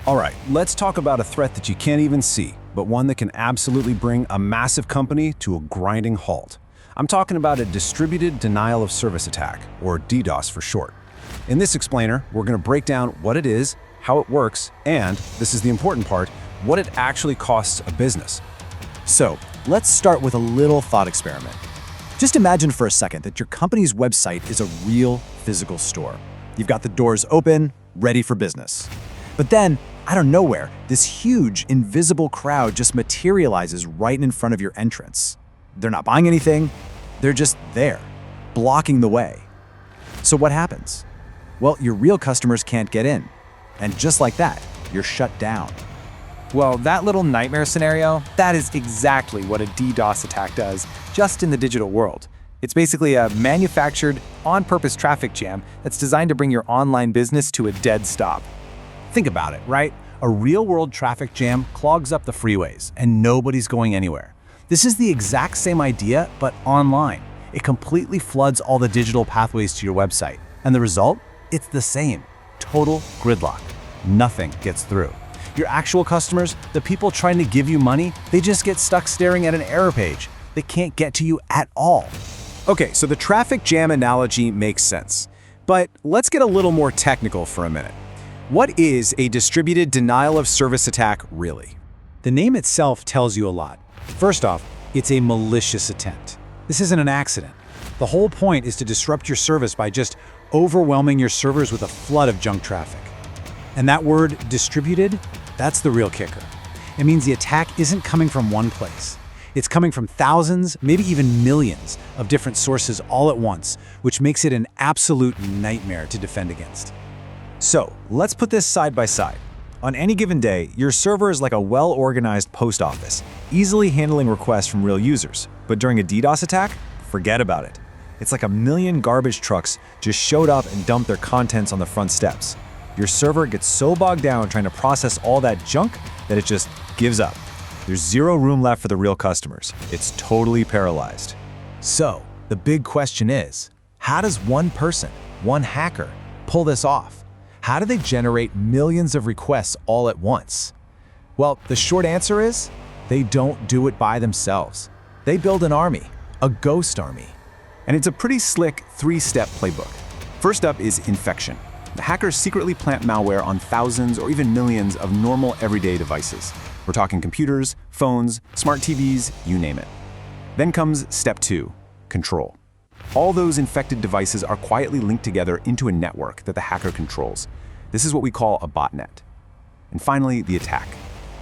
All right, let's talk about a threat that you can't even see, but one that can absolutely bring a massive company to a grinding halt. I'm talking about a distributed denial of service attack, or DDoS for short. In this explainer, we're going to break down what it is, how it works, and, this is the important part, what it actually costs a business. So, let's start with a little thought experiment. Just imagine for a second that your company's website is a real physical store. You've got the doors open, ready for business. But then, out of nowhere, this huge, invisible crowd just materializes right in front of your entrance. They're not buying anything, they're just there, blocking the way. So what happens? Well, your real customers can't get in. And just like that, you're shut down. Well, that little nightmare scenario, that is exactly what a DDoS attack does, just in the digital world. It's basically a manufactured, on-purpose traffic jam that's designed to bring your online business to a dead stop. Think about it, right? A real-world traffic jam clogs up the freeways, and nobody's going anywhere. This is the exact same idea, but online. It completely floods all the digital pathways to your website. And the result? It's the same. Total gridlock. Nothing gets through. Your actual customers, the people trying to give you money, they just get stuck staring at an error page. They can't get to you at all. Okay, so the traffic jam analogy makes sense. But let's get a little more technical for a minute. What is a distributed denial of service attack really? The name itself tells you a lot. First off, it's a malicious attempt. This isn't an accident. The whole point is to disrupt your service by just overwhelming your servers with a flood of junk traffic. And that word, distributed, that's the real kicker. It means the attack isn't coming from one place. It's coming from thousands, maybe even millions, of different sources all at once, which makes it an absolute nightmare to defend against. So, let's put this side by side. On any given day, your server is like a well-organized post office, easily handling requests from real users. But during a DDoS attack, forget about it. It's like a million garbage trucks just showed up and dumped their contents on the front steps. Your server gets so bogged down trying to process all that junk that it just gives up. There's zero room left for the real customers. It's totally paralyzed. So, the big question is, how does one person, one hacker, pull this off? How do they generate millions of requests all at once? Well, the short answer is, they don't do it by themselves. They build an army, a ghost army. And it's a pretty slick three-step playbook. First up is infection. The hackers secretly plant malware on thousands or even millions of normal everyday devices. We're talking computers, phones, smart TVs, you name it. Then comes step 2, control. All those infected devices are quietly linked together into a network that the hacker controls. This is what we call a botnet. And finally, the attack.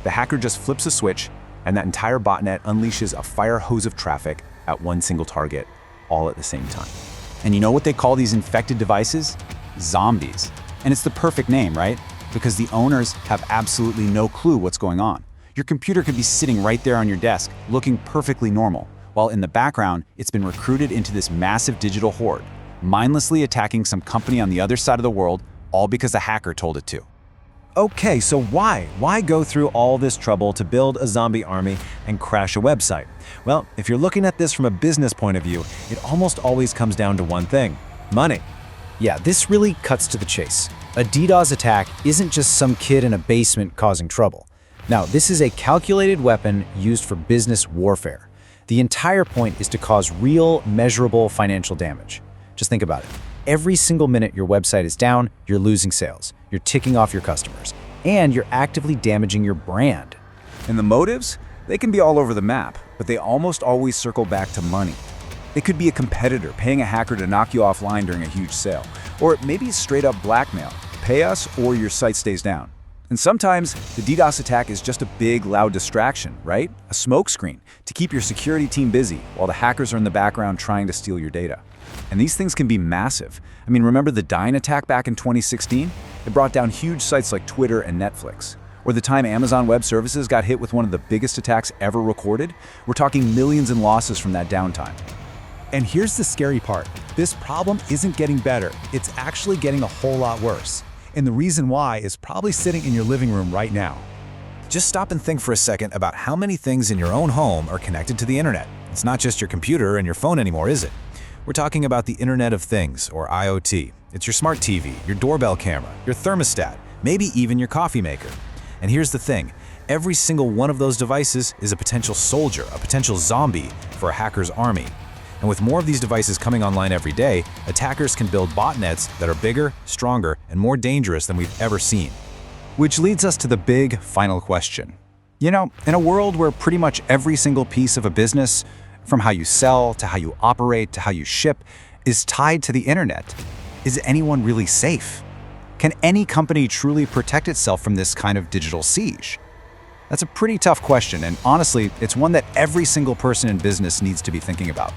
The hacker just flips a switch, and that entire botnet unleashes a fire hose of traffic at one single target, all at the same time. And you know what they call these infected devices? Zombies. And it's the perfect name, right? Because the owners have absolutely no clue what's going on. Your computer could be sitting right there on your desk, looking perfectly normal, while in the background, it's been recruited into this massive digital horde, mindlessly attacking some company on the other side of the world, all because a hacker told it to. Okay, so why? Why go through all this trouble to build a zombie army and crash a website? Well, if you're looking at this from a business point of view, it almost always comes down to one thing: money. Yeah, this really cuts to the chase. A DDoS attack isn't just some kid in a basement causing trouble. Now, this is a calculated weapon used for business warfare. The entire point is to cause real, measurable financial damage. Just think about it. Every single minute your website is down, you're losing sales, you're ticking off your customers, and you're actively damaging your brand. And the motives? They can be all over the map, but they almost always circle back to money. They could be a competitor paying a hacker to knock you offline during a huge sale, or maybe straight up blackmail. Pay us or your site stays down. And sometimes the DDoS attack is just a big, loud distraction, right? A smokescreen to keep your security team busy while the hackers are in the background trying to steal your data. And these things can be massive. I mean, remember the Dyn attack back in 2016? It brought down huge sites like Twitter and Netflix. Or the time Amazon Web Services got hit with one of the biggest attacks ever recorded? We're talking millions in losses from that downtime. And here's the scary part. This problem isn't getting better. It's actually getting a whole lot worse. And the reason why is probably sitting in your living room right now. Just stop and think for a second about how many things in your own home are connected to the internet. It's not just your computer and your phone anymore, is it? We're talking about the Internet of Things, or IoT. It's your smart TV, your doorbell camera, your thermostat, maybe even your coffee maker. And here's the thing, every single one of those devices is a potential soldier, a potential zombie for a hacker's army. And with more of these devices coming online every day, attackers can build botnets that are bigger, stronger, and more dangerous than we've ever seen. Which leads us to the big final question. You know, in a world where pretty much every single piece of a business, from how you sell to how you operate to how you ship, is tied to the internet, is anyone really safe? Can any company truly protect itself from this kind of digital siege? That's a pretty tough question, and honestly, it's one that every single person in business needs to be thinking about.